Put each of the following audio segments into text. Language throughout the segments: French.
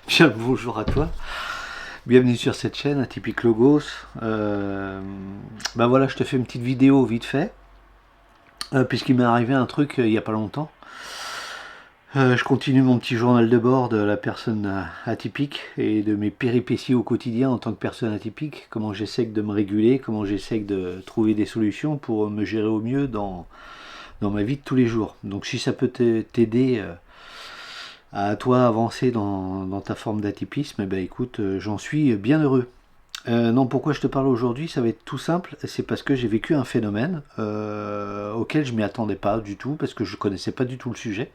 bien le bonjour à toi. Bienvenue sur cette chaîne, Atypique Logos. Ben voilà, je te fais une petite vidéo vite fait, puisqu'il m'est arrivé un truc il n'y a pas longtemps. Je continue mon petit journal de bord de la personne atypique et de mes péripéties au quotidien en tant que personne atypique, comment j'essaie de me réguler, comment j'essaie de trouver des solutions pour me gérer au mieux dans ma vie de tous les jours. Donc si ça peut t'aider à toi avancer dans ta forme d'atypisme, eh ben écoute, j'en suis bien heureux. Non, pourquoi je te parle aujourd'hui, ça va être tout simple, c'est parce que j'ai vécu un phénomène auquel je m'y attendais pas du tout, parce que je connaissais pas du tout le sujet.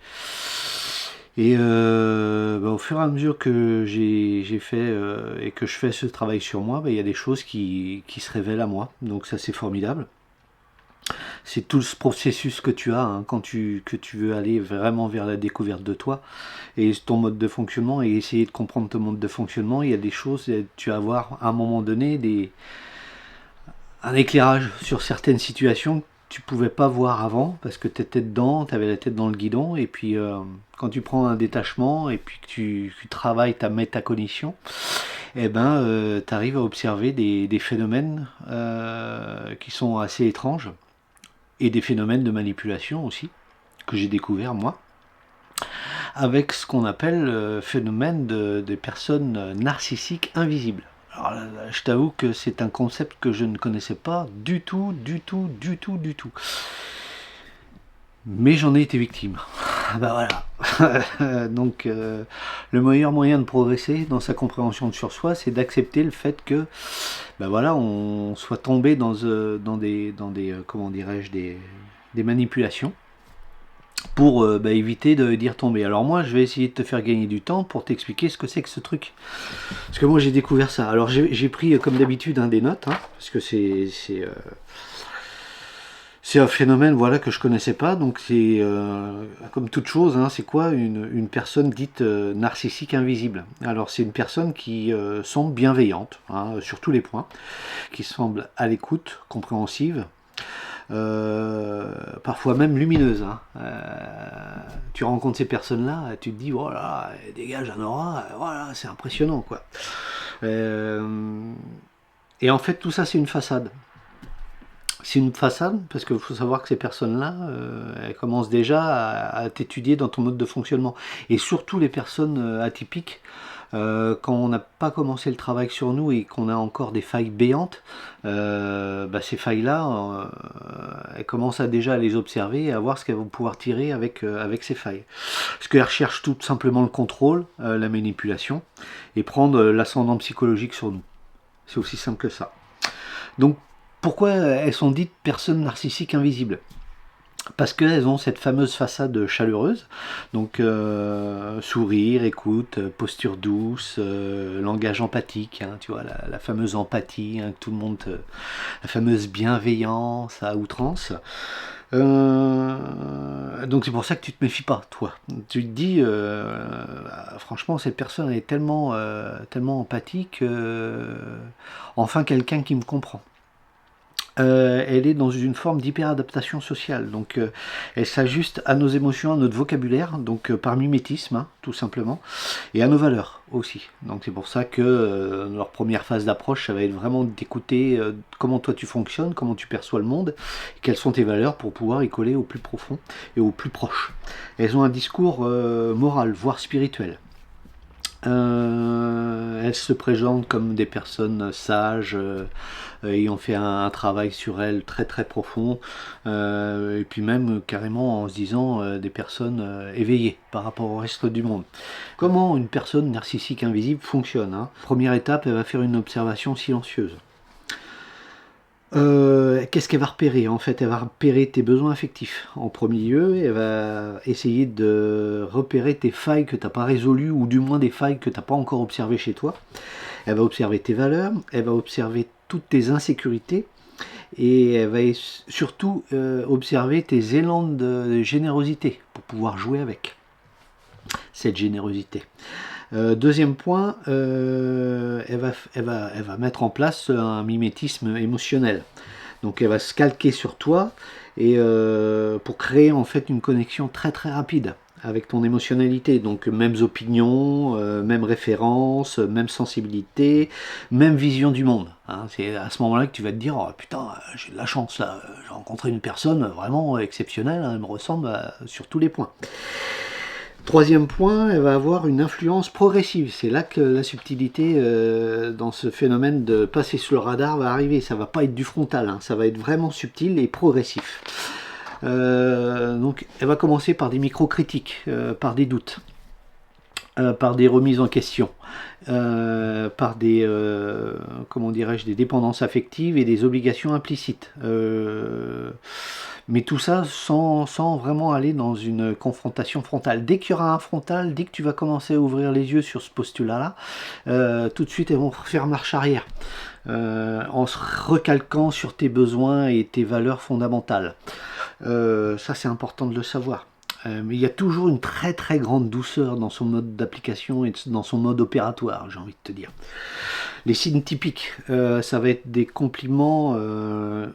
Et au fur et à mesure que j'ai fait et que je fais ce travail sur moi, il y a des choses qui se révèlent à moi, donc ça c'est formidable. C'est tout ce processus que tu as quand que tu veux aller vraiment vers la découverte de toi et ton mode de fonctionnement et essayer de comprendre ton mode de fonctionnement. Il y a des choses, tu vas avoir à un moment donné un éclairage sur certaines situations que tu pouvais pas voir avant parce que tu étais dedans, tu avais la tête dans le guidon et puis quand tu prends un détachement et puis que tu travailles ta métacognition, eh ben, tu arrives à observer des phénomènes qui sont assez étranges et des phénomènes de manipulation aussi, que j'ai découvert moi, avec ce qu'on appelle le phénomène des personnes narcissiques invisibles. Alors là, je t'avoue que c'est un concept que je ne connaissais pas du tout. Mais j'en ai été victime. Bah voilà. Donc le meilleur moyen de progresser dans sa compréhension de sur soi, c'est d'accepter le fait que bah voilà, on soit tombé dans des comment dirais-je, des manipulations pour éviter d'y retomber. Alors moi, je vais essayer de te faire gagner du temps pour t'expliquer ce que c'est que ce truc. Parce que moi, j'ai découvert ça. Alors j'ai pris, comme d'habitude, des notes, parce que c'est un phénomène voilà, que je connaissais pas. Donc c'est, comme toute chose, c'est quoi une personne dite narcissique invisible. Alors c'est une personne qui semble bienveillante, sur tous les points, qui semble à l'écoute, compréhensive, parfois même lumineuse. Tu rencontres ces personnes-là, tu te dis, voilà, elles dégagent un aura, voilà, c'est impressionnant, quoi. Et en fait, tout ça, c'est une façade. C'est une façade parce qu'il faut savoir que ces personnes-là, elles commencent déjà à t'étudier dans ton mode de fonctionnement. Et surtout les personnes atypiques, quand on n'a pas commencé le travail sur nous et qu'on a encore des failles béantes, ces failles-là, elles commencent déjà à les observer et à voir ce qu'elles vont pouvoir tirer avec ces failles. Parce qu'elles recherchent tout simplement le contrôle, la manipulation, et prendre l'ascendant psychologique sur nous. C'est aussi simple que ça. Donc, pourquoi elles sont dites personnes narcissiques invisibles ? Parce qu'elles ont cette fameuse façade chaleureuse, donc sourire, écoute, posture douce, langage empathique, tu vois, la fameuse empathie, que tout le monde, la fameuse bienveillance à outrance. Donc c'est pour ça que tu te méfies pas, toi. Tu te dis, franchement, cette personne est tellement empathique, enfin quelqu'un qui me comprend. Elle est dans une forme d'hyperadaptation sociale, donc elle s'ajuste à nos émotions, à notre vocabulaire, donc par mimétisme, tout simplement, et à nos valeurs aussi. Donc c'est pour ça que leur première phase d'approche, ça va être vraiment d'écouter comment toi tu fonctionnes, comment tu perçois le monde, et quelles sont tes valeurs pour pouvoir y coller au plus profond et au plus proche. Elles ont un discours moral, voire spirituel. Elles se présentent comme des personnes sages, ayant fait un travail sur elles très très profond, et puis même carrément en se disant des personnes éveillées par rapport au reste du monde. Comment une personne narcissique invisible fonctionne ? Première étape, elle va faire une observation silencieuse. Qu'est-ce qu'elle va repérer ? En fait, elle va repérer tes besoins affectifs. En premier lieu, elle va essayer de repérer tes failles que tu n'as pas résolues, ou du moins des failles que tu n'as pas encore observées chez toi. Elle va observer tes valeurs, elle va observer toutes tes insécurités, et elle va surtout observer tes élans de générosité pour pouvoir jouer avec cette générosité. Deuxième point, elle va mettre en place un mimétisme émotionnel. Donc elle va se calquer sur toi et pour créer en fait une connexion très très rapide. avec ton émotionnalité. Donc mêmes opinions, mêmes références, même sensibilité, même vision du monde. Hein. C'est à ce moment-là que tu vas te dire, oh, putain, j'ai de la chance là, j'ai rencontré une personne vraiment exceptionnelle, hein, elle me ressemble sur tous les points. Troisième point, elle va avoir une influence progressive. C'est là que la subtilité dans ce phénomène de passer sous le radar va arriver. Ça va pas être du frontal, hein. Ça va être vraiment subtil et progressif. Donc elle va commencer par des micro-critiques, par des doutes, par des remises en question, par des, comment dirais-je, des dépendances affectives et des obligations implicites. Mais tout ça sans vraiment aller dans une confrontation frontale. Dès qu'il y aura un frontal, dès que tu vas commencer à ouvrir les yeux sur ce postulat-là, tout de suite elles vont faire marche arrière. En se recalquant sur tes besoins et tes valeurs fondamentales. Ça c'est important de le savoir. Mais il y a toujours une très très grande douceur dans son mode d'application et dans son mode opératoire, j'ai envie de te dire. Les signes typiques, ça va être des compliments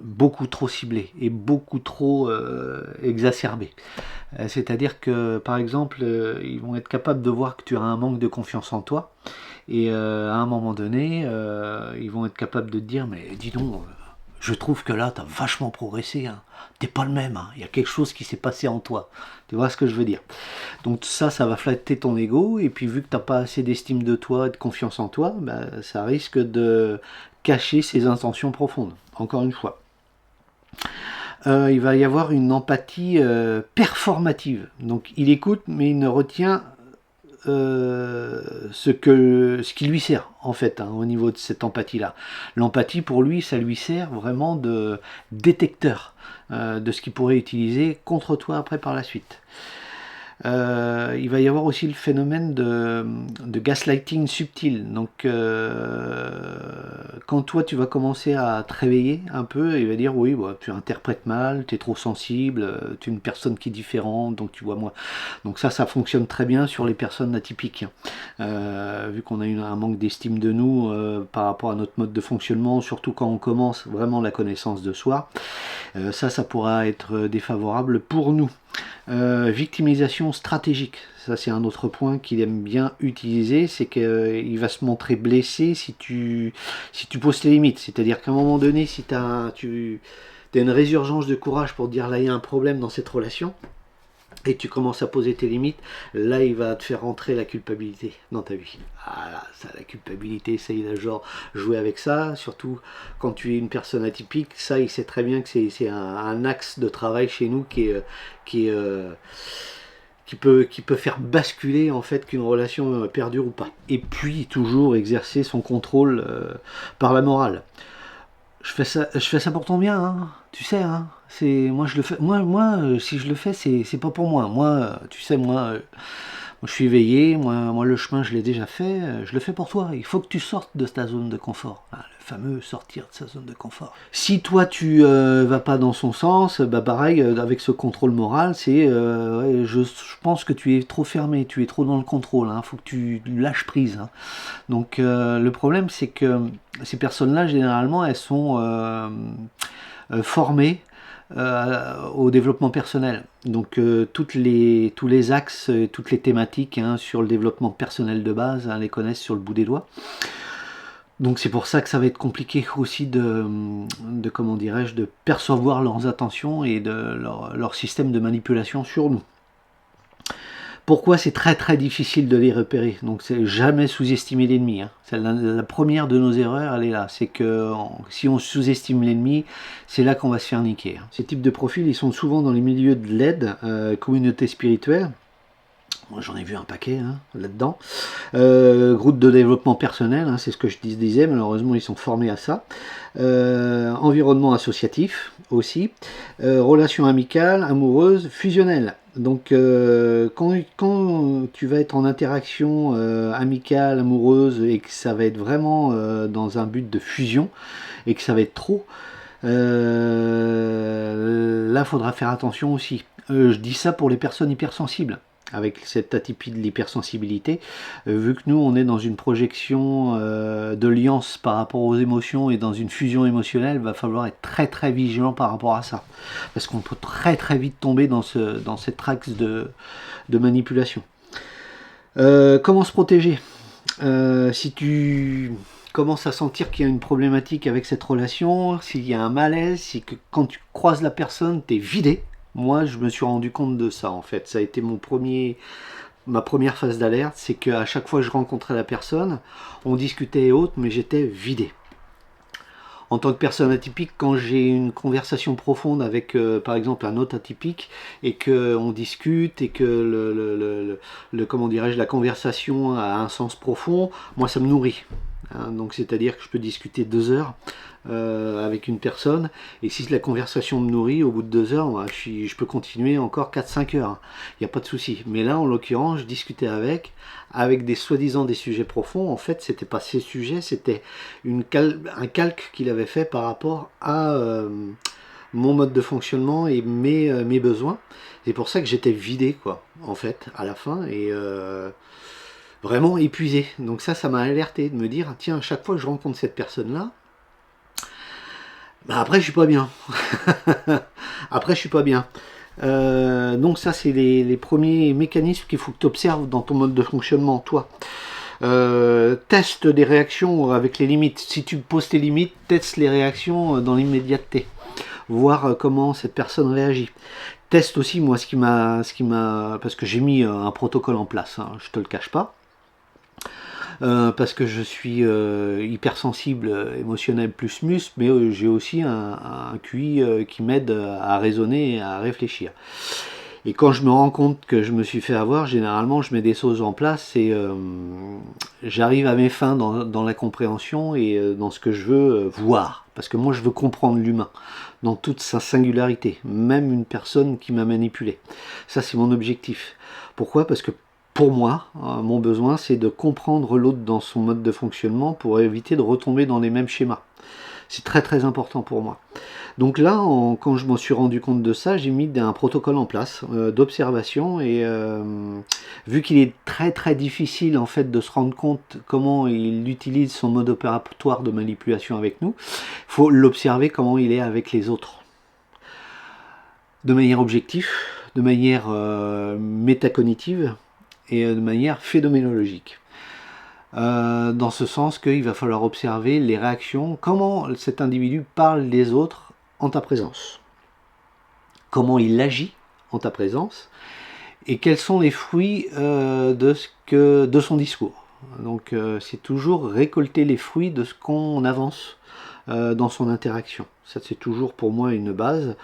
beaucoup trop ciblés et beaucoup trop exacerbés. C'est-à-dire que, par exemple, ils vont être capables de voir que tu as un manque de confiance en toi. Et à un moment donné, ils vont être capables de te dire, mais dis donc, je trouve que là, tu as vachement progressé. Hein. T'es pas le même. Hein. Il y a quelque chose qui s'est passé en toi. Tu vois ce que je veux dire? Donc ça va flatter ton ego. Et puis vu que tu n'as pas assez d'estime de toi et de confiance en toi, bah, ça risque de cacher ses intentions profondes. Encore une fois. Il va y avoir une empathie performative. Donc il écoute, mais il ne retient ce qui lui sert en fait hein, au niveau de cette empathie là. L'empathie pour lui ça lui sert vraiment de détecteur de ce qu'il pourrait utiliser contre toi après par la suite. Il va y avoir aussi le phénomène de gaslighting subtil. Donc quand toi tu vas commencer à te réveiller un peu, il va dire oui bah, tu interprètes mal, tu es trop sensible, tu es une personne qui est différente, donc tu vois moi. Donc ça fonctionne très bien sur les personnes atypiques. Vu qu'on a un manque d'estime de nous par rapport à notre mode de fonctionnement, surtout quand on commence vraiment la connaissance de soi, ça pourra être défavorable pour nous. Victimisation stratégique, ça c'est un autre point qu'il aime bien utiliser, c'est qu'il va se montrer blessé si tu poses tes limites, c'est-à-dire qu'à un moment donné, si tu as une résurgence de courage pour dire là il y a un problème dans cette relation, et tu commences à poser tes limites, là il va te faire rentrer la culpabilité dans ta vie. Voilà, ça, la culpabilité, ça il a genre joué avec ça, surtout quand tu es une personne atypique, ça il sait très bien que c'est un axe de travail chez nous qui peut faire basculer en fait qu'une relation perdure ou pas. Et puis toujours exercer son contrôle par la morale. Je fais ça pour ton bien, hein. Tu sais, hein. Moi je le fais. Si je le fais, c'est pas pour moi. Moi, tu sais, moi, je suis éveillé. Moi, le chemin, je l'ai déjà fait. Je le fais pour toi. Il faut que tu sortes de ta zone de confort. Ah, le fameux sortir de sa zone de confort. Si toi tu vas pas dans son sens, bah pareil avec ce contrôle moral, c'est ouais, je pense que tu es trop fermé, tu es trop dans le contrôle. Hein. Faut que tu lâches prise. Hein. Donc le problème, c'est que ces personnes-là, généralement, elles sont formées au développement personnel. Donc tous les axes, toutes les thématiques hein, sur le développement personnel de base, hein, les connaissent sur le bout des doigts. Donc c'est pour ça que ça va être compliqué aussi de comment dirais-je, de percevoir leurs intentions et de leur système de manipulation sur nous. Pourquoi c'est très très difficile de les repérer? Donc c'est jamais sous-estimer l'ennemi. Hein. C'est la première de nos erreurs, elle est là. C'est que si on sous-estime l'ennemi, c'est là qu'on va se faire niquer. Hein. Ces types de profils, ils sont souvent dans les milieux de l'aide, communauté spirituelle. Moi j'en ai vu un paquet hein, là-dedans. Groupe de développement personnel, hein, c'est ce que je disais, malheureusement ils sont formés à ça. Environnement associatif aussi. Relations amicales, amoureuses, fusionnelles. Donc quand tu vas être en interaction amicale, amoureuse, et que ça va être vraiment dans un but de fusion, et que ça va être trop, là il faudra faire attention aussi. Je dis ça pour les personnes hypersensibles. avec cette atypie de l'hypersensibilité. Vu que nous, on est dans une projection de liance par rapport aux émotions et dans une fusion émotionnelle, il va falloir être très très vigilant par rapport à ça. Parce qu'on peut très très vite tomber dans cet axe de manipulation. Comment se protéger? Si tu commences à sentir qu'il y a une problématique avec cette relation, s'il y a un malaise, si que quand tu croises la personne, tu es vidé. Moi, je me suis rendu compte de ça, en fait. Ça a été ma première phase d'alerte, c'est qu'à chaque fois que je rencontrais la personne, on discutait et autres, mais j'étais vidé. En tant que personne atypique, quand j'ai une conversation profonde avec, par exemple, un autre atypique, et qu'on discute, et que comment dirais-je, la conversation a un sens profond, moi, ça me nourrit. Hein, donc, c'est-à-dire que je peux discuter 2 heures avec une personne, et si la conversation me nourrit, au bout de 2 heures, moi, je peux continuer encore 4-5 heures. Il n'y a pas de souci. Mais là, en l'occurrence, je discutais avec des soi-disant des sujets profonds. En fait, c'était pas ces sujets, c'était un calque qu'il avait fait par rapport à mon mode de fonctionnement et mes besoins. C'est pour ça que j'étais vidé, quoi, en fait, à la fin, et vraiment épuisé. Donc ça m'a alerté de me dire, tiens, à chaque fois que je rencontre cette personne-là, bah après je suis pas bien. Après je suis pas bien. Donc ça c'est les premiers mécanismes qu'il faut que tu observes dans ton mode de fonctionnement, toi. Teste des réactions avec les limites. Si tu poses tes limites, teste les réactions dans l'immédiateté. Voir comment cette personne réagit. Teste aussi, moi, parce que j'ai mis un protocole en place, hein, je te le cache pas. Parce que je suis hypersensible, émotionnel plus mus, mais j'ai aussi un QI qui m'aide à raisonner et à réfléchir. Et quand je me rends compte que je me suis fait avoir, généralement je mets des choses en place et j'arrive à mes fins dans la compréhension et dans ce que je veux voir. Parce que moi je veux comprendre l'humain dans toute sa singularité, même une personne qui m'a manipulé. Ça c'est mon objectif. Pourquoi? Parce que pour moi, mon besoin, c'est de comprendre l'autre dans son mode de fonctionnement pour éviter de retomber dans les mêmes schémas. C'est très très important pour moi. Donc là, quand je m'en suis rendu compte de ça, j'ai mis un protocole en place d'observation et vu qu'il est très très difficile en fait de se rendre compte comment il utilise son mode opératoire de manipulation avec nous, il faut l'observer comment il est avec les autres. De manière objective, de manière métacognitive, et de manière phénoménologique. Dans ce sens qu'il va falloir observer les réactions, comment cet individu parle des autres en ta présence, comment il agit en ta présence, et quels sont les fruits de son discours. Donc c'est toujours récolter les fruits de ce qu'on avance dans son interaction. Ça c'est toujours pour moi une base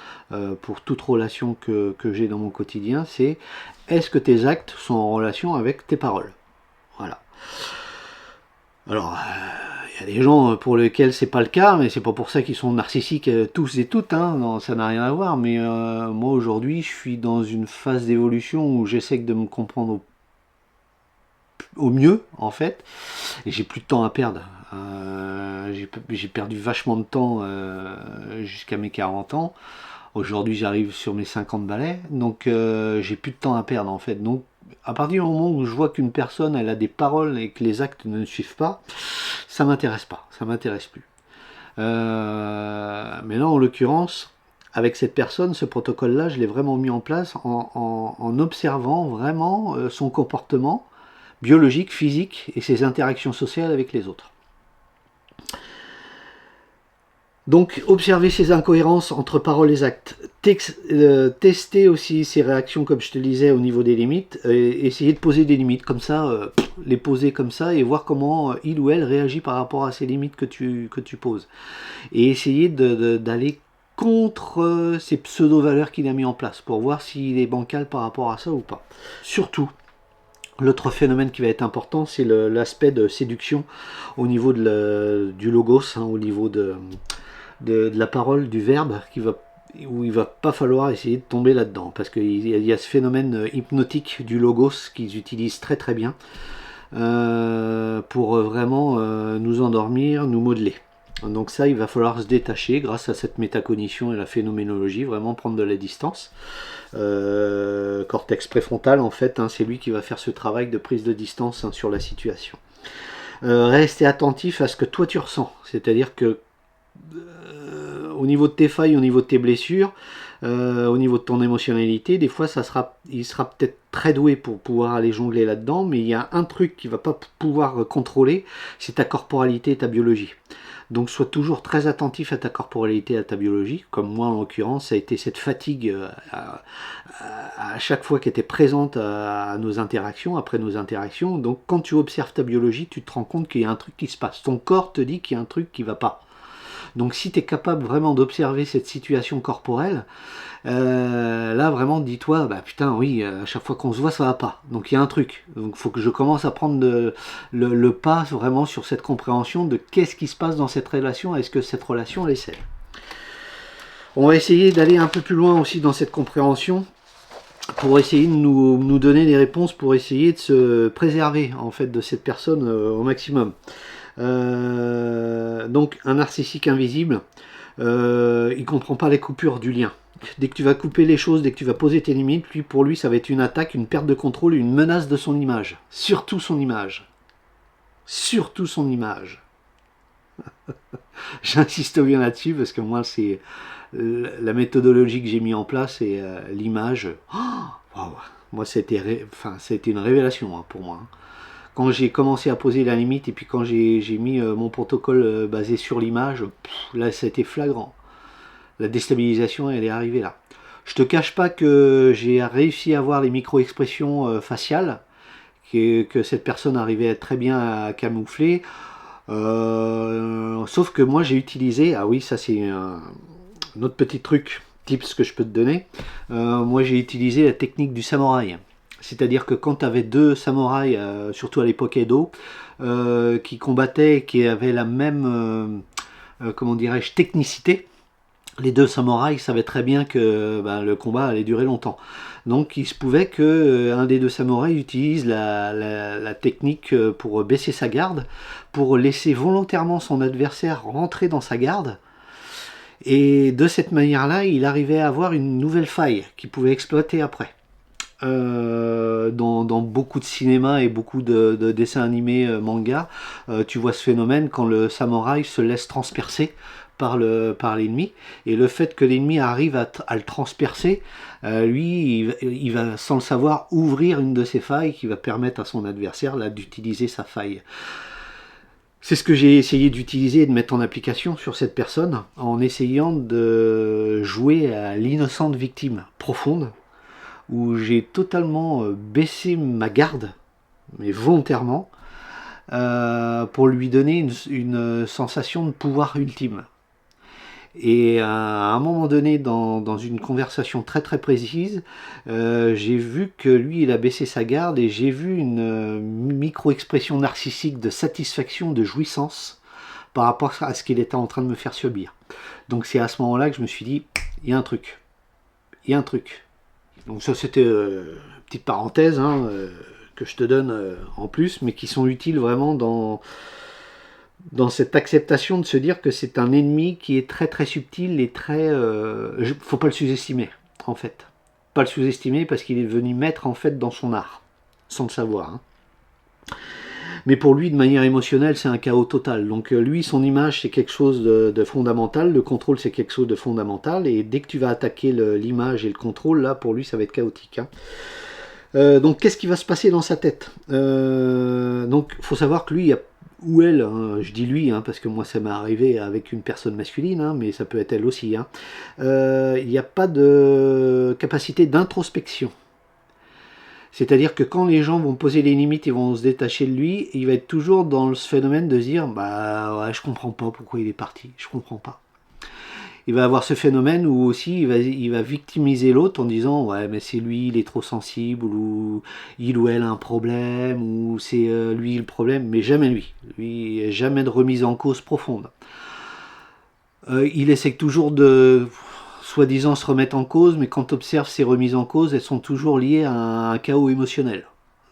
pour toute relation que j'ai dans mon quotidien, c'est est-ce que tes actes sont en relation avec tes paroles? Voilà. Alors, il y a des gens pour lesquels c'est pas le cas, mais c'est pas pour ça qu'ils sont narcissiques tous et toutes, hein. Non, ça n'a rien à voir, mais moi aujourd'hui je suis dans une phase d'évolution où j'essaie de me comprendre au mieux en fait, et j'ai plus de temps à perdre. J'ai perdu vachement de temps jusqu'à mes 40 ans. Aujourd'hui j'arrive sur mes 50 balais, donc j'ai plus de temps à perdre en fait. Donc à partir du moment où je vois qu'une personne elle a des paroles et que les actes ne suivent pas, ça m'intéresse pas, ça m'intéresse plus. Mais là en l'occurrence, avec cette personne, ce protocole-là, je l'ai vraiment mis en place en observant vraiment son comportement biologique, physique et ses interactions sociales avec les autres. Donc, observer ces incohérences entre paroles et actes. Tester aussi ces réactions, comme je te disais, au niveau des limites. Essayer de poser des limites, comme ça, les poser comme ça, et voir comment il ou elle réagit par rapport à ces limites que tu poses. Et essayer d'aller contre ces pseudo-valeurs qu'il a mis en place, pour voir s'il est bancal par rapport à ça ou pas. Surtout, l'autre phénomène qui va être important, c'est l'aspect de séduction au niveau du logos, hein, au niveau de la parole, du verbe, où il va pas falloir essayer de tomber là-dedans, parce qu'il y a ce phénomène hypnotique du logos qu'ils utilisent très très bien pour vraiment nous endormir, nous modeler. Donc ça, il va falloir se détacher grâce à cette métacognition et la phénoménologie, vraiment prendre de la distance cortex préfrontal en fait, hein, c'est lui qui va faire ce travail de prise de distance, hein, sur la situation. Rester attentif à ce que toi tu ressens, c'est-à-dire que au niveau de tes failles, au niveau de tes blessures, au niveau de ton émotionnalité, des fois il sera peut-être très doué pour pouvoir aller jongler là-dedans, mais il y a un truc qu'il ne va pas pouvoir contrôler, c'est ta corporalité et ta biologie. Donc sois toujours très attentif à ta corporalité et à ta biologie, comme moi en l'occurrence, ça a été cette fatigue à chaque fois qui était présente à nos interactions, après nos interactions. Donc quand tu observes ta biologie, tu te rends compte qu'il y a un truc qui se passe. Ton corps te dit qu'il y a un truc qui ne va pas. Donc si tu es capable vraiment d'observer cette situation corporelle, là vraiment dis-toi, bah putain oui, à chaque fois qu'on se voit ça va pas. Donc il y a un truc. Donc il faut que je commence à prendre le pas vraiment sur cette compréhension de qu'est-ce qui se passe dans cette relation, est-ce que cette relation elle est saine. On va essayer d'aller un peu plus loin aussi dans cette compréhension pour essayer de nous donner des réponses, pour essayer de se préserver en fait de cette personne au maximum. Donc un narcissique invisible, il comprend pas les coupures du lien. Dès que tu vas couper les choses, dès que tu vas poser tes limites, pour lui ça va être une attaque, une perte de contrôle, une menace de son image. Surtout son image. Surtout son image. J'insiste bien là-dessus parce que moi c'est la méthodologie que j'ai mis en place et l'image. Oh, wow. Moi c'était une révélation, hein, pour moi. Quand j'ai commencé à poser la limite et puis quand j'ai mis mon protocole basé sur l'image, là c'était flagrant. La déstabilisation elle est arrivée là. Je te cache pas que j'ai réussi à voir les micro-expressions faciales que cette personne arrivait très bien à camoufler. Sauf que moi j'ai utilisé, ah oui ça c'est un autre petit truc, tips que je peux te donner. Moi j'ai utilisé la technique du samouraï. C'est-à-dire que quand tu avais deux samouraïs, surtout à l'époque Edo, qui combattaient et qui avaient la même, comment dirais-je, technicité, les deux samouraïs savaient très bien que le combat allait durer longtemps. Donc il se pouvait qu'un des deux samouraïs utilise la technique pour baisser sa garde, pour laisser volontairement son adversaire rentrer dans sa garde. Et de cette manière-là, il arrivait à avoir une nouvelle faille qu'il pouvait exploiter après. Dans beaucoup de cinéma et beaucoup de dessins animés manga, tu vois ce phénomène quand le samouraï se laisse transpercer par l'ennemi, et le fait que l'ennemi arrive à le transpercer, lui il va sans le savoir ouvrir une de ses failles qui va permettre à son adversaire là d'utiliser sa faille. C'est ce que j'ai essayé d'utiliser et de mettre en application sur cette personne, en essayant de jouer à l'innocente victime profonde, où j'ai totalement baissé ma garde, mais volontairement, pour lui donner une sensation de pouvoir ultime. Et à un moment donné, dans une conversation très très précise, j'ai vu que lui, il a baissé sa garde, et j'ai vu une micro-expression narcissique de satisfaction, de jouissance, par rapport à ce qu'il était en train de me faire subir. Donc c'est à ce moment-là que je me suis dit, il y a un truc. Il y a un truc. Donc ça c'était une petite parenthèse, hein, que je te donne en plus, mais qui sont utiles vraiment dans cette acceptation de se dire que c'est un ennemi qui est très très subtil et très... faut pas le sous-estimer, en fait. Pas le sous-estimer parce qu'il est venu mettre en fait dans son art, sans le savoir. Hein. Mais pour lui, de manière émotionnelle, c'est un chaos total. Donc lui, son image, c'est quelque chose de fondamental. Le contrôle, c'est quelque chose de fondamental. Et dès que tu vas attaquer l'image et le contrôle, là, pour lui, ça va être chaotique. Hein. Donc, qu'est-ce qui va se passer dans sa tête? Donc, il faut savoir que lui, ou elle, hein, je dis lui, hein, parce que moi, ça m'est arrivé avec une personne masculine, hein, mais ça peut être elle aussi. Hein. Il n'y a pas de capacité d'introspection. C'est-à-dire que quand les gens vont poser les limites et vont se détacher de lui, il va être toujours dans ce phénomène de se dire bah ouais, je comprends pas pourquoi il est parti, je comprends pas. Il va avoir ce phénomène où aussi il va victimiser l'autre en disant ouais mais c'est lui, il est trop sensible, ou il ou elle a un problème, ou c'est lui le problème, mais jamais lui. Lui, jamais de remise en cause profonde. Il essaie toujours de soi-disant se remettre en cause, mais quand tu observes ces remises en cause, elles sont toujours liées à un chaos émotionnel.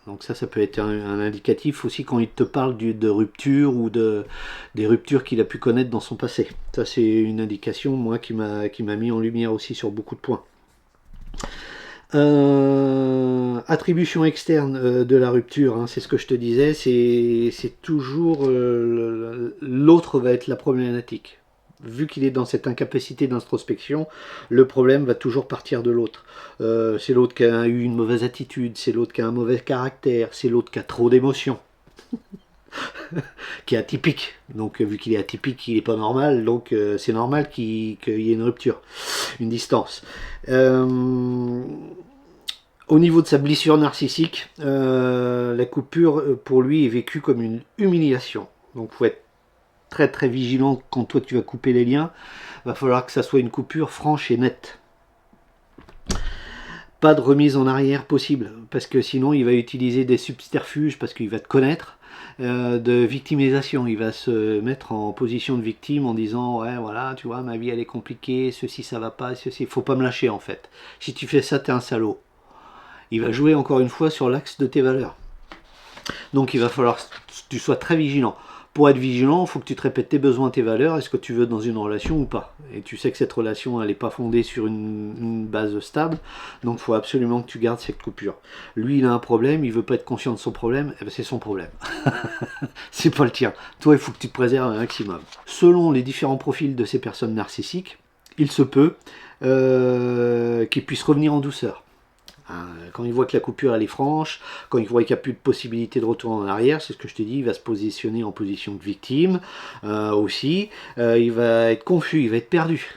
Donc ça peut être un indicatif aussi quand il te parle de rupture ou des ruptures qu'il a pu connaître dans son passé. Ça c'est une indication, moi, qui m'a mis en lumière aussi sur beaucoup de points. Attribution externe de la rupture, hein, c'est ce que je te disais, c'est toujours l'autre va être la problématique. Vu qu'il est dans cette incapacité d'introspection, le problème va toujours partir de l'autre. C'est l'autre qui a eu une mauvaise attitude, c'est l'autre qui a un mauvais caractère, c'est l'autre qui a trop d'émotions, qui est atypique. Donc vu qu'il est atypique, il n'est pas normal, donc c'est normal qu'il y ait une rupture, une distance. Au niveau de sa blessure narcissique, la coupure pour lui est vécue comme une humiliation. Donc il faut être très très vigilant quand toi tu vas couper les liens. Il va falloir que ça soit une coupure franche et nette. Pas de remise en arrière possible, parce que sinon il va utiliser des subterfuges, parce qu'il va te connaître, de victimisation. Il va se mettre en position de victime en disant ouais voilà tu vois ma vie elle est compliquée, ceci ça va pas, ceci, faut pas me lâcher en fait. Si tu fais ça t'es un salaud. Il va jouer encore une fois sur l'axe de tes valeurs. Donc il va falloir que tu sois très vigilant. Pour être vigilant, il faut que tu te répètes tes besoins, tes valeurs, est-ce que tu veux dans une relation ou pas. Et tu sais que cette relation, elle n'est pas fondée sur une base stable, donc il faut absolument que tu gardes cette coupure. Lui, il a un problème, il veut pas être conscient de son problème, eh ben c'est son problème. C'est pas le tien. Toi, il faut que tu te préserves un maximum. Selon les différents profils de ces personnes narcissiques, il se peut qu'ils puissent revenir en douceur. Quand il voit que la coupure elle est franche, quand il voit qu'il n'y a plus de possibilité de retour en arrière, c'est ce que je t'ai dit, il va se positionner en position de victime aussi, il va être confus, il va être perdu,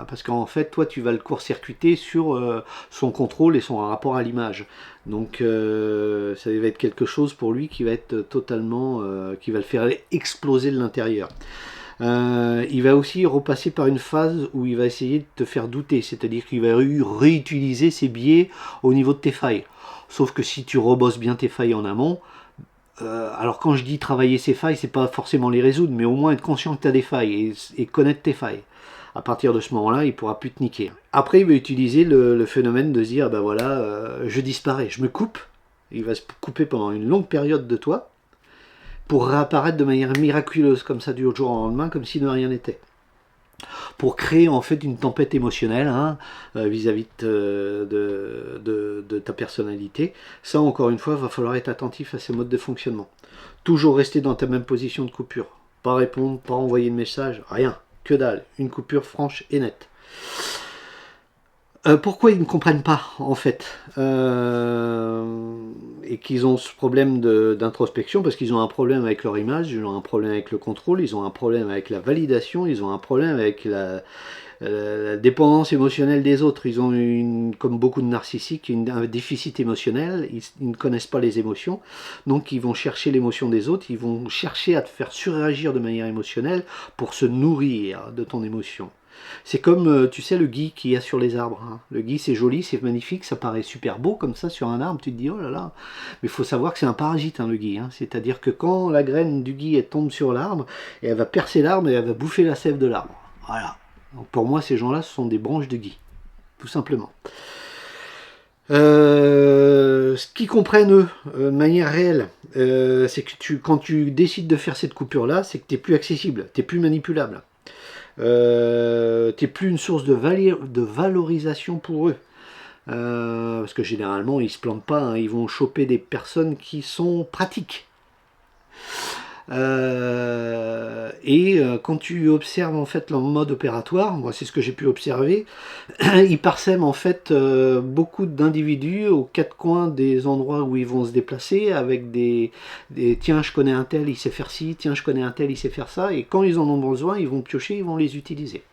parce qu'en fait toi tu vas le court-circuiter sur son contrôle et son rapport à l'image, donc ça va être quelque chose pour lui qui va être totalement, qui va le faire exploser de l'intérieur. Il va aussi repasser par une phase où il va essayer de te faire douter, c'est-à-dire qu'il va réutiliser ses biais au niveau de tes failles. Sauf que si tu rebosses bien tes failles en amont, alors quand je dis travailler ses failles, c'est pas forcément les résoudre, mais au moins être conscient que tu as des failles et connaître tes failles. À partir de ce moment-là, il pourra plus te niquer. Après, il va utiliser le phénomène de se dire, ben voilà, je disparais, je me coupe. Il va se couper pendant une longue période de toi, pour réapparaître de manière miraculeuse, comme ça du jour au lendemain, comme si de rien n'était. Pour créer en fait une tempête émotionnelle hein, vis-à-vis de ta personnalité. Ça, encore une fois, il va falloir être attentif à ces modes de fonctionnement. Toujours rester dans ta même position de coupure. Pas répondre, pas envoyer de message, rien. Que dalle. Une coupure franche et nette. Pourquoi ils ne comprennent pas en fait et qu'ils ont ce problème d'introspection? Parce qu'ils ont un problème avec leur image, ils ont un problème avec le contrôle, ils ont un problème avec la validation, ils ont un problème avec la dépendance émotionnelle des autres. Ils ont comme beaucoup de narcissiques un déficit émotionnel, ils ne connaissent pas les émotions, donc ils vont chercher l'émotion des autres, ils vont chercher à te faire surréagir de manière émotionnelle pour se nourrir de ton émotion. C'est comme, tu sais, le gui qu'il y a sur les arbres. Hein. Le gui, c'est joli, c'est magnifique, ça paraît super beau comme ça sur un arbre. Tu te dis, oh là là. Mais il faut savoir que c'est un parasite, hein, le gui. Hein. C'est-à-dire que quand la graine du gui elle tombe sur l'arbre, et elle va percer l'arbre et elle va bouffer la sève de l'arbre. Voilà. Donc pour moi, ces gens-là, ce sont des branches de gui. Tout simplement. Ce qu'ils comprennent eux, de manière réelle, c'est que quand tu décides de faire cette coupure-là, c'est que tu n'es plus accessible, tu n'es plus manipulable. T'es plus une source de valorisation pour eux. Parce que généralement, ils se plantent pas, hein, ils vont choper des personnes qui sont pratiques. Quand tu observes en fait leur mode opératoire, moi c'est ce que j'ai pu observer, ils parsèment en fait beaucoup d'individus aux quatre coins des endroits où ils vont se déplacer avec des tiens je connais un tel, il sait faire ci, tiens je connais un tel, il sait faire ça, et quand ils en ont besoin, ils vont piocher, ils vont les utiliser.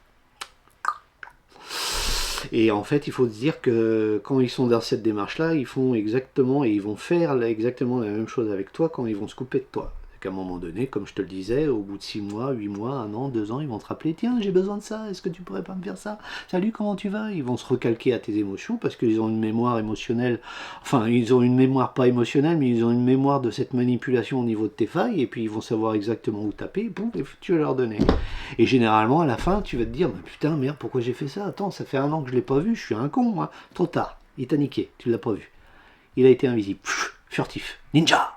Et en fait, il faut se dire que quand ils sont dans cette démarche-là, ils font exactement, et ils vont faire exactement la même chose avec toi quand ils vont se couper de toi. Qu'à un moment donné, comme je te le disais, au bout de 6 mois, 8 mois, 1 an, 2 ans, ils vont te rappeler, tiens, j'ai besoin de ça, est-ce que tu pourrais pas me faire ça? Salut, comment tu vas? Ils vont se recalquer à tes émotions parce qu'ils ont une mémoire émotionnelle, enfin, ils ont une mémoire pas émotionnelle, mais ils ont une mémoire de cette manipulation au niveau de tes failles, et puis ils vont savoir exactement où taper, et boum, tu vas leur donner. Et généralement, à la fin, tu vas te dire, putain, merde, pourquoi j'ai fait ça? Attends, ça fait 1 an que je l'ai pas vu, je suis un con, moi. Trop tard, il t'a niqué, tu l'as pas vu. Il a été invisible, furtif, ninja.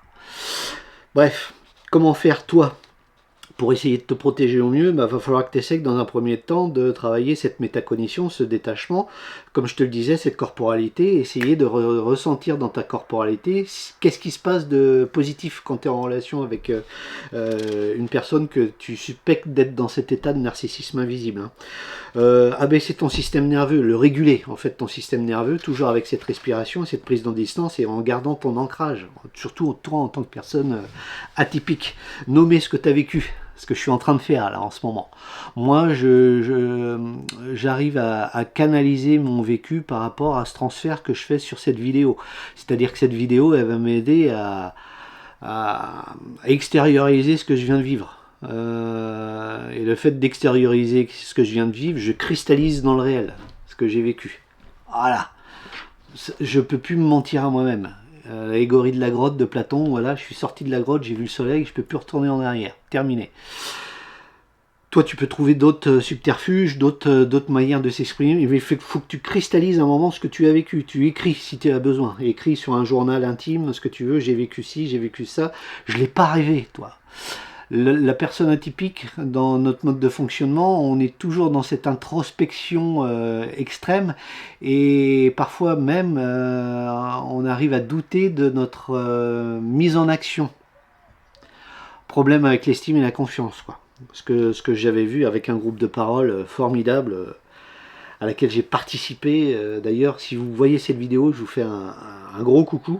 Bref. Comment faire, toi, pour essayer de te protéger au mieux, va falloir que tu essaies dans un premier temps de travailler cette métacognition, ce détachement, comme je te le disais, cette corporalité, essayer de ressentir dans ta corporalité qu'est-ce qui se passe de positif quand tu es en relation avec une personne que tu suspectes d'être dans cet état de narcissisme invisible. Abaisser ton système nerveux, le réguler en fait ton système nerveux, toujours avec cette respiration, cette prise de distance et en gardant ton ancrage, surtout toi en tant que personne atypique. Nommer ce que tu as vécu, ce que je suis en train de faire là en ce moment. Moi, j'arrive à canaliser mon vécu par rapport à ce transfert que je fais sur cette vidéo. C'est-à-dire que cette vidéo, elle va m'aider à extérioriser ce que je viens de vivre. Et le fait d'extérioriser ce que je viens de vivre, je cristallise dans le réel ce que j'ai vécu. Voilà. Je peux plus me mentir à moi-même. L'allégorie de la grotte de Platon, voilà, je suis sorti de la grotte, j'ai vu le soleil, je peux plus retourner en arrière. Terminé. Toi, tu peux trouver d'autres subterfuges, d'autres manières de s'exprimer. Il faut que tu cristallises un moment ce que tu as vécu. Tu écris si tu as besoin. Écris sur un journal intime ce que tu veux. J'ai vécu ci, j'ai vécu ça. Je l'ai pas rêvé, toi. La personne atypique, dans notre mode de fonctionnement, on est toujours dans cette introspection extrême et parfois même on arrive à douter de notre mise en action. Problème avec l'estime et la confiance, quoi. Ce que j'avais vu avec un groupe de parole formidable à laquelle j'ai participé. D'ailleurs, si vous voyez cette vidéo, je vous fais un gros coucou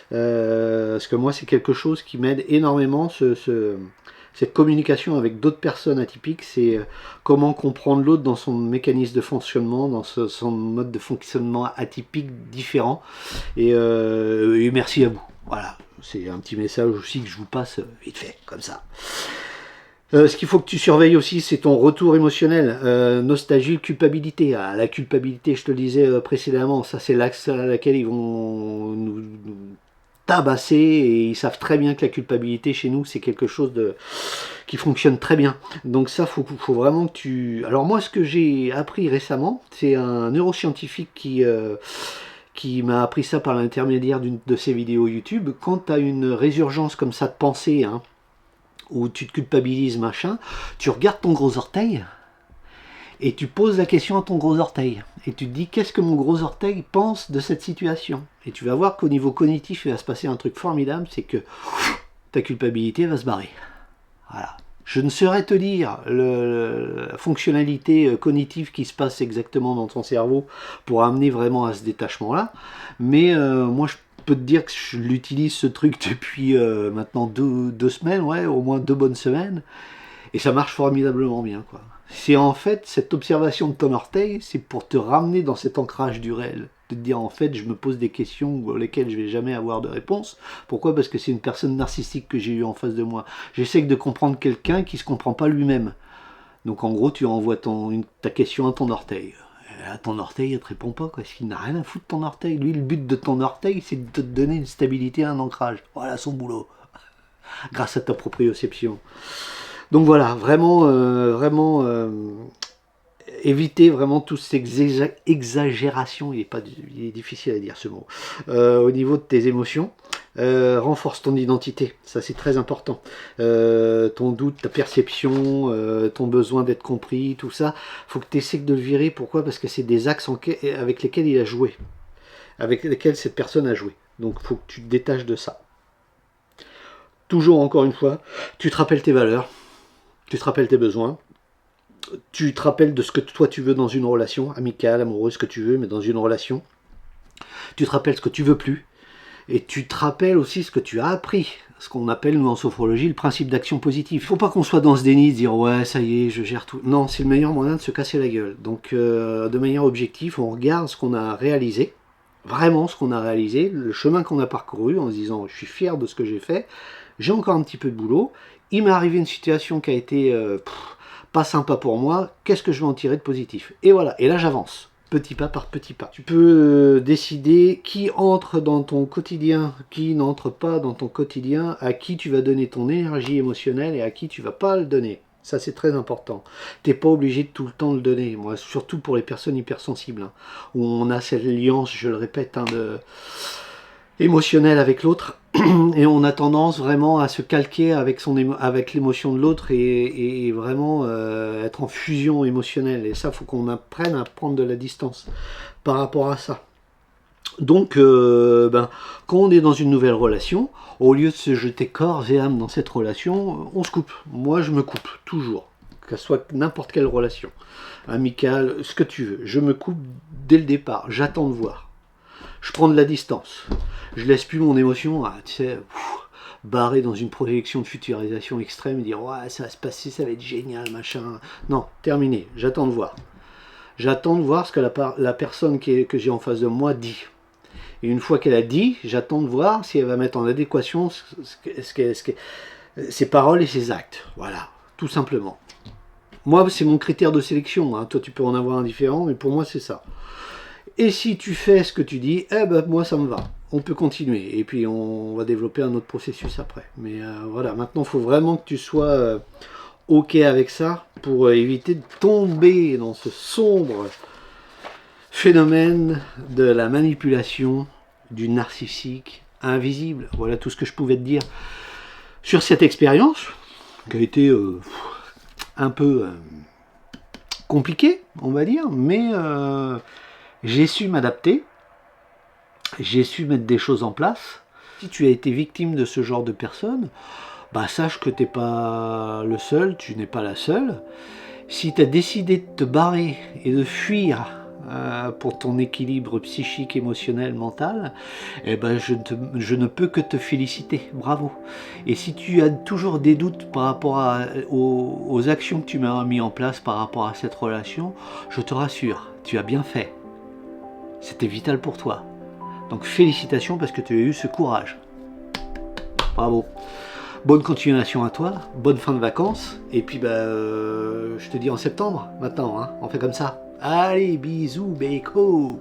parce que moi c'est quelque chose qui m'aide énormément, cette communication avec d'autres personnes atypiques, c'est comment comprendre l'autre dans son mécanisme de fonctionnement, dans son mode de fonctionnement atypique différent. Et merci à vous. Voilà, c'est un petit message aussi que je vous passe vite fait, comme ça. Ce qu'il faut que tu surveilles aussi, c'est ton retour émotionnel, nostalgie, culpabilité. Ah, la culpabilité, je te le disais précédemment, ça c'est l'axe à laquelle ils vont nous tabasser et ils savent très bien que la culpabilité chez nous c'est quelque chose qui fonctionne très bien. Donc ça, faut vraiment que tu... Alors moi, ce que j'ai appris récemment, c'est un neuroscientifique qui m'a appris ça par l'intermédiaire d'une de ses vidéos YouTube. Quand tu as une résurgence comme ça de pensée, hein, où tu te culpabilises, machin, tu regardes ton gros orteil et tu poses la question à ton gros orteil. Et tu te dis, qu'est-ce que mon gros orteil pense de cette situation? Et tu vas voir qu'au niveau cognitif, il va se passer un truc formidable, c'est que ta culpabilité va se barrer. Voilà. Je ne saurais te dire la fonctionnalité cognitive qui se passe exactement dans ton cerveau pour amener vraiment à ce détachement-là. Mais moi, je peux te dire que je l'utilise ce truc depuis maintenant deux semaines, ouais, au moins 2 bonnes semaines. Et ça marche formidablement bien, quoi. C'est en fait cette observation de ton orteil, c'est pour te ramener dans cet ancrage du réel. De te dire en fait, je me pose des questions auxquelles je vais jamais avoir de réponse. Pourquoi? Parce que c'est une personne narcissique que j'ai eu en face de moi. J'essaie de comprendre quelqu'un qui se comprend pas lui-même. Donc en gros, tu envoies ta question à ton orteil. Et là, ton orteil, il te répond pas, quoi. Il n'a rien à foutre de ton orteil. Lui, le but de ton orteil, c'est de te donner une stabilité, un ancrage. Voilà son boulot. Grâce à ta proprioception. Donc voilà, vraiment, éviter vraiment toutes ces exagérations, il est difficile à dire ce mot, au niveau de tes émotions. Renforce ton identité, ça c'est très important. Ton doute, ta perception, ton besoin d'être compris, tout ça, faut que tu essaies de le virer. Pourquoi? Parce que c'est des axes avec lesquels il a joué, avec lesquels cette personne a joué. Donc il faut que tu te détaches de ça. Toujours, encore une fois, tu te rappelles tes valeurs. Tu te rappelles tes besoins, tu te rappelles de ce que toi tu veux dans une relation, amicale, amoureuse, ce que tu veux, mais dans une relation. Tu te rappelles ce que tu veux plus, et tu te rappelles aussi ce que tu as appris, ce qu'on appelle nous en sophrologie le principe d'action positive. Il ne faut pas qu'on soit dans ce déni, de dire ouais ça y est, je gère tout. Non, c'est le meilleur moyen de se casser la gueule. Donc de manière objective, on regarde ce qu'on a réalisé, vraiment ce qu'on a réalisé, le chemin qu'on a parcouru, en se disant je suis fier de ce que j'ai fait, j'ai encore un petit peu de boulot. Il m'est arrivé une situation qui a été pas sympa pour moi, qu'est-ce que je vais en tirer de positif? Et voilà, et là j'avance, petit pas par petit pas. Tu peux décider qui entre dans ton quotidien, qui n'entre pas dans ton quotidien, à qui tu vas donner ton énergie émotionnelle et à qui tu vas pas le donner. Ça c'est très important. T'es pas obligé de tout le temps le donner, moi, surtout pour les personnes hypersensibles, hein, où on a cette alliance, je le répète, hein, émotionnel avec l'autre et on a tendance vraiment à se calquer avec, avec l'émotion de l'autre et vraiment être en fusion émotionnelle. Et ça, il faut qu'on apprenne à prendre de la distance par rapport à ça. Donc, quand on est dans une nouvelle relation, au lieu de se jeter corps et âme dans cette relation, on se coupe. Moi, je me coupe, toujours. Que ce soit n'importe quelle relation, amicale, ce que tu veux. Je me coupe dès le départ, j'attends de voir. Je prends de la distance. Je laisse plus mon émotion, tu sais, barrer dans une projection de futurisation extrême et dire ouais, ça va se passer, ça va être génial, machin. Non, terminé, j'attends de voir. J'attends de voir ce que la personne que j'ai en face de moi dit. Et une fois qu'elle a dit, j'attends de voir si elle va mettre en adéquation ses paroles et ses actes. Voilà, tout simplement. Moi, c'est mon critère de sélection. Hein. Toi, tu peux en avoir un différent, mais pour moi, c'est ça. Et si tu fais ce que tu dis, eh ben, moi, ça me va. On peut continuer. Et puis, on va développer un autre processus après. Mais voilà, maintenant, il faut vraiment que tu sois OK avec ça pour éviter de tomber dans ce sombre phénomène de la manipulation, du narcissique invisible. Voilà tout ce que je pouvais te dire sur cette expérience qui a été un peu compliquée, on va dire, mais j'ai su m'adapter, j'ai su mettre des choses en place. Si tu as été victime de ce genre de personnes, bah sache que tu n'es pas le seul, tu n'es pas la seule. Si tu as décidé de te barrer et de fuir pour ton équilibre psychique, émotionnel, mental, eh ben je ne peux que te féliciter, bravo. Et si tu as toujours des doutes par rapport aux actions que tu m'as mis en place par rapport à cette relation, je te rassure, tu as bien fait. C'était vital pour toi. Donc félicitations parce que tu as eu ce courage. Bravo. Bonne continuation à toi, bonne fin de vacances, et puis je te dis en septembre maintenant, hein, on fait comme ça. Allez, bisous, béco.